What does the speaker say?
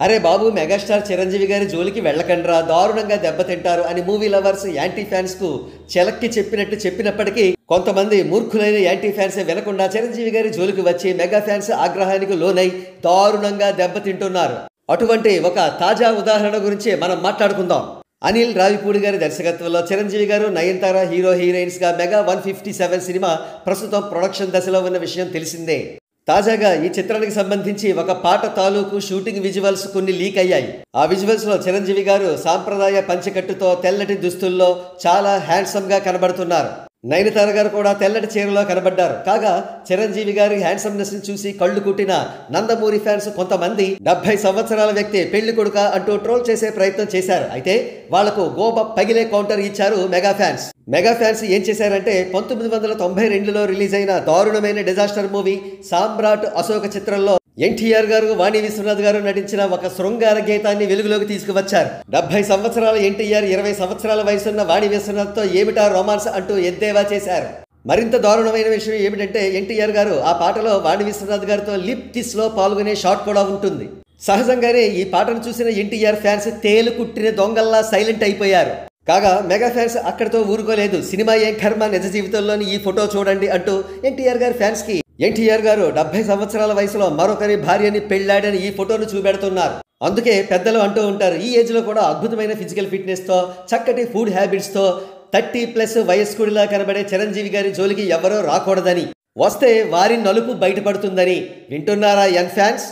అరే బాబు మెగాస్టార్ చిరంజీవి గారి జోలికి వెళ్ళకండ్రా దారుణంగా దెబ్బతింటారు అని మూవీ లవర్స్ యాంటీ ఫ్యాన్స్ కు చెలక్కి చెప్పినట్టు చెప్పినప్పటికీ కొంతమంది మూర్ఖులైన యాంటీ ఫ్యాన్సే వినకుండా చిరంజీవి గారి జోలికి వచ్చి మెగా ఫ్యాన్స్ ఆగ్రహానికి లోనై దారుణంగా దెబ్బతింటున్నారు. అటువంటి ఒక తాజా ఉదాహరణ గురించి మనం మాట్లాడుకుందాం. అనిల్ రావిపూడి గారి దర్శకత్వంలో చిరంజీవి గారు నయనతార హీరోయిన్స్ గా మెగా 157 సినిమా ప్రస్తుతం ప్రొడక్షన్ దశలో ఉన్న విషయం తెలిసిందే. తాజాగా ఈ చిత్రానికి సంబంధించి ఒక పాట తాలూకు షూటింగ్ విజువల్స్ కొన్ని లీక్ అయ్యాయి. ఆ విజువల్స్ లో చిరంజీవి గారు సాంప్రదాయ పంచెకట్టుతో తెల్లటి దుస్తుల్లో చాలా హ్యాండ్సమ్ గా కనబడుతున్నారు. నయనతార గారు కూడా తెల్లటి చీరలో కనబడ్డారు. కాగా చిరంజీవి గారి హ్యాండ్సమ్నెస్ ని చూసి కళ్ళు కుట్టిన నందమూరి ఫ్యాన్స్ కొంతమంది 70 సంవత్సరాల వ్యక్తి పెళ్లి కొడుక అంటూ ట్రోల్ చేసే ప్రయత్నం చేశారు. అయితే వాళ్లకు గోబ పగిలే కౌంటర్ ఇచ్చారు మెగా ఫ్యాన్స్. మెగా ఫ్యాన్స్ ఏం చేశారంటే 1992లో రిలీజ్ అయిన దారుణమైన డిజాస్టర్ మూవీ సామ్రాట్ అశోక చిత్రంలో ఎన్టీఆర్ గారు వాణి విశ్వనాథ్ గారు నటించిన ఒక శృంగార గీతాన్ని వెలుగులోకి తీసుకువచ్చారు. 70 సంవత్సరాల ఎన్టీఆర్ 20 సంవత్సరాల వయసున్న వాణి విశ్వనాథ్ తో ఏమిటా రొమాన్స్ అంటూ ఎద్దేవా చేశారు. మరింత దారుణమైన విషయం ఏమిటంటే ఎన్టీఆర్ గారు ఆ పాటలో వాణి విశ్వనాథ్ గారితో లిప్ కిస్ లో పాల్గొనే షాట్ కూడా ఉంటుంది. సహజంగానే ఈ పాటను చూసిన ఎన్టీఆర్ ఫ్యాన్స్ తేలు కుట్టిన దొంగల్లా సైలెంట్ అయిపోయారు. కాగా మెగా ఫ్యాన్స్ అక్కడితో ఊరుకోలేదు. సినిమా ఏం కర్మ, నిజ జీవితంలోని ఈ ఫోటో చూడండి అంటూ ఎన్టీఆర్ గారి ఫ్యాన్స్ కి ఎన్టీఆర్ గారు 70 సంవత్సరాల వయసులో మరొకరి భార్యని పెళ్లాడని ఈ ఫోటోను చూపెడుతున్నారు. అందుకే పెద్దలు అంటూ ఉంటారు, ఈ ఏజ్ లో కూడా అద్భుతమైన ఫిజికల్ ఫిట్నెస్ తో చక్కటి ఫుడ్ హ్యాబిట్స్ తో 30+ వయస్కుడిలా కనబడే చిరంజీవి గారి జోలికి ఎవరో రాకూడదని, వస్తే వారి నలుపు బయటపడుతుందని. వింటున్నారా యంగ్ ఫ్యాన్స్?